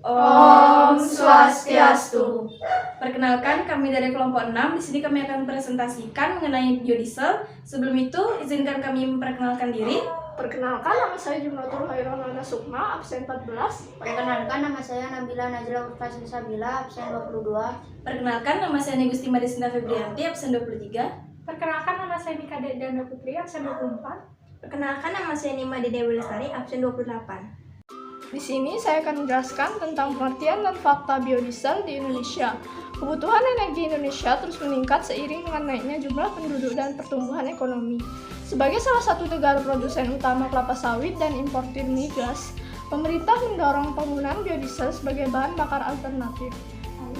Om Swastiastu. Perkenalkan, kami dari kelompok 6. Di sini kami akan presentasikan mengenai biodiesel. Sebelum itu, izinkan kami memperkenalkan diri. Perkenalkan, nama saya Jumlatul Hairul Sukma, absen 14. Perkenalkan, nama saya Nabila Najla Urfasil Sabila, absen 22. Perkenalkan, nama saya Negusti Marisinda Febrianti, absen 23. Perkenalkan, nama saya Mika Danda Putri, absen 24. Perkenalkan, nama saya Nima Dewi Lestari, absen 28. Di sini saya akan menjelaskan tentang pengertian dan fakta biodiesel di Indonesia. Kebutuhan energi Indonesia terus meningkat seiring dengan naiknya jumlah penduduk dan pertumbuhan ekonomi. Sebagai salah satu negara produsen utama kelapa sawit dan importir migas, pemerintah mendorong penggunaan biodiesel sebagai bahan bakar alternatif.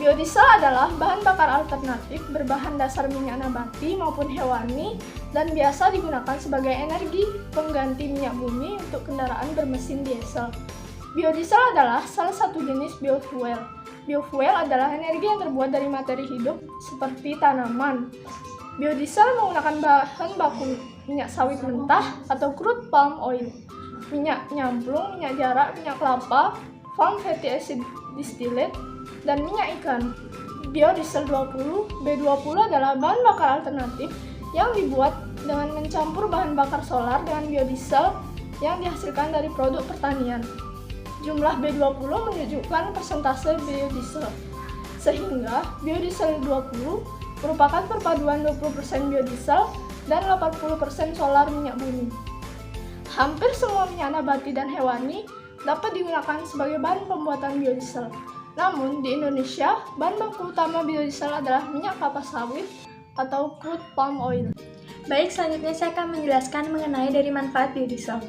Biodiesel adalah bahan bakar alternatif berbahan dasar minyak nabati maupun hewani dan biasa digunakan sebagai energi pengganti minyak bumi untuk kendaraan bermesin diesel. Biodiesel adalah salah satu jenis biofuel. Biofuel adalah energi yang terbuat dari materi hidup seperti tanaman. Biodiesel menggunakan bahan baku minyak sawit mentah atau crude palm oil, minyak nyamplung, minyak jarak, minyak kelapa, palm fatty acid distillate, dan minyak ikan. Biodiesel 20, B20 adalah bahan bakar alternatif yang dibuat dengan mencampur bahan bakar solar dengan biodiesel yang dihasilkan dari produk pertanian. Jumlah B20 menunjukkan persentase biodiesel, sehingga biodiesel 20 merupakan perpaduan 20% biodiesel dan 80% solar minyak bumi. Hampir semua minyak nabati dan hewani dapat digunakan sebagai bahan pembuatan biodiesel. Namun, di Indonesia, bahan baku utama biodiesel adalah minyak kelapa sawit atau crude palm oil. Baik, selanjutnya saya akan menjelaskan mengenai dari manfaat biodiesel.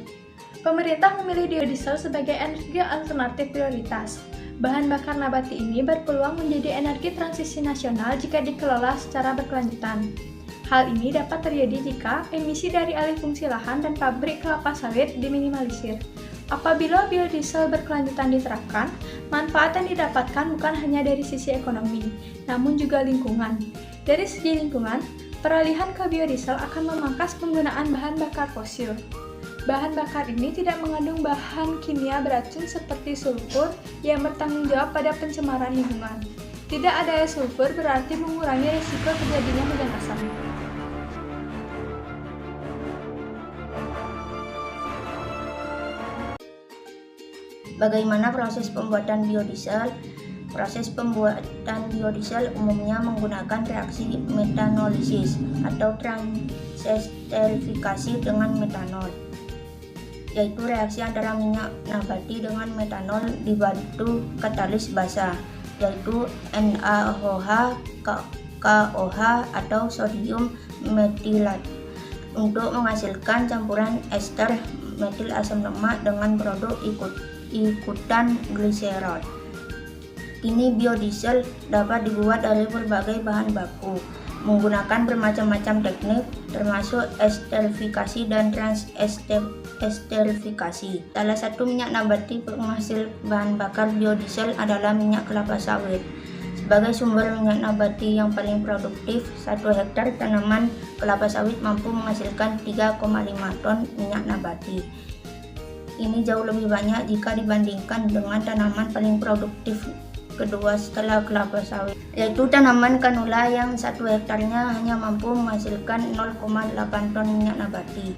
Pemerintah memilih biodiesel sebagai energi alternatif prioritas. Bahan bakar nabati ini berpeluang menjadi energi transisi nasional jika dikelola secara berkelanjutan. Hal ini dapat terjadi jika emisi dari alih fungsi lahan dan pabrik kelapa sawit diminimalisir. Apabila biodiesel berkelanjutan diterapkan, manfaat yang didapatkan bukan hanya dari sisi ekonomi, namun juga lingkungan. Dari segi lingkungan, peralihan ke biodiesel akan memangkas penggunaan bahan bakar fosil. Bahan bakar ini tidak mengandung bahan kimia beracun seperti sulfur yang bertanggung jawab pada pencemaran lingkungan. Tidak adanya sulfur berarti mengurangi risiko terjadinya hujan asam. Bagaimana proses pembuatan biodiesel? Proses pembuatan biodiesel umumnya menggunakan reaksi metanolisis atau transesterifikasi dengan metanol, yaitu reaksi antara minyak nabati dengan metanol dibantu katalis basa, yaitu NaOH, KOH atau sodium metilat, untuk menghasilkan campuran ester metil asam lemak dengan produk ikutan gliserol. Kini biodiesel dapat dibuat dari berbagai bahan baku, menggunakan bermacam-macam teknik, termasuk esterifikasi dan transesterifikasi. Salah satu minyak nabati penghasil bahan bakar biodiesel adalah minyak kelapa sawit. Sebagai sumber minyak nabati yang paling produktif, 1 hektar tanaman kelapa sawit mampu menghasilkan 3,5 ton minyak nabati. Ini jauh lebih banyak jika dibandingkan dengan tanaman paling produktif kedua setelah kelapa sawit, yaitu tanaman kanula yang 1 hektarnya hanya mampu menghasilkan 0,8 ton minyak nabati.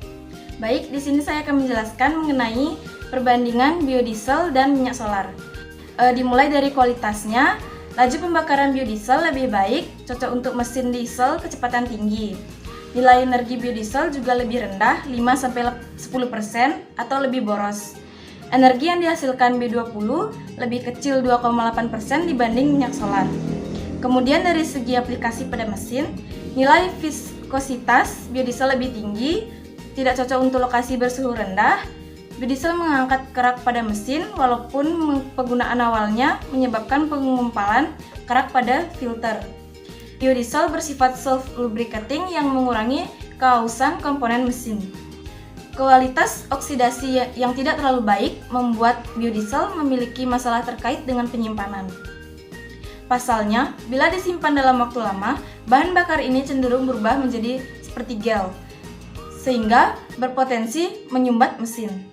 Baik, di sini saya akan menjelaskan mengenai perbandingan biodiesel dan minyak solar. Dimulai dari kualitasnya, laju pembakaran biodiesel lebih baik, cocok untuk mesin diesel kecepatan tinggi. Nilai energi biodiesel juga lebih rendah, 5-10% atau lebih boros. Energi yang dihasilkan B20 lebih kecil 2,8% dibanding minyak solar. Kemudian dari segi aplikasi pada mesin, nilai viskositas biodiesel lebih tinggi, tidak cocok untuk lokasi bersuhu rendah. Biodiesel mengangkat kerak pada mesin walaupun penggunaan awalnya menyebabkan pengumpalan kerak pada filter. Biodiesel bersifat self-lubricating yang mengurangi kehausan komponen mesin. Kualitas oksidasi yang tidak terlalu baik membuat biodiesel memiliki masalah terkait dengan penyimpanan. Pasalnya, bila disimpan dalam waktu lama, bahan bakar ini cenderung berubah menjadi seperti gel, sehingga berpotensi menyumbat mesin.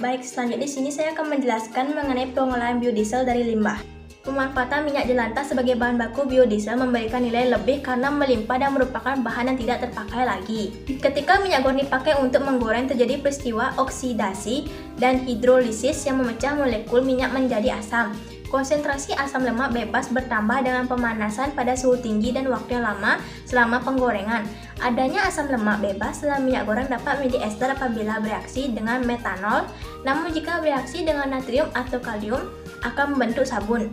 Baik, selanjutnya di sini saya akan menjelaskan mengenai pengolahan biodiesel dari limbah. Pemanfaatan minyak jelantah sebagai bahan baku biodiesel memberikan nilai lebih karena melimpah dan merupakan bahan yang tidak terpakai lagi. Ketika minyak goreng dipakai untuk menggoreng, terjadi peristiwa oksidasi dan hidrolisis yang memecah molekul minyak menjadi asam. Konsentrasi asam lemak bebas bertambah dengan pemanasan pada suhu tinggi dan waktu yang lama selama penggorengan. Adanya asam lemak bebas dalam minyak goreng dapat menjadi ester apabila bereaksi dengan metanol, namun jika bereaksi dengan natrium atau kalium akan membentuk sabun.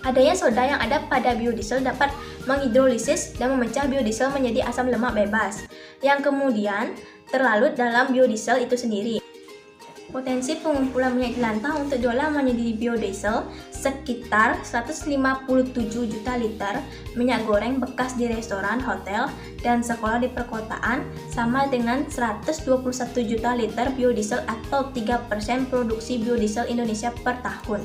Adanya soda yang ada pada biodiesel dapat menghidrolisis dan memecah biodiesel menjadi asam lemak bebas, yang kemudian terlarut dalam biodiesel itu sendiri. Potensi pengumpulan minyak jelantah untuk diolah menjadi biodiesel sekitar 157 juta liter minyak goreng bekas di restoran, hotel, dan sekolah di perkotaan sama dengan 121 juta liter biodiesel atau 3% produksi biodiesel Indonesia per tahun.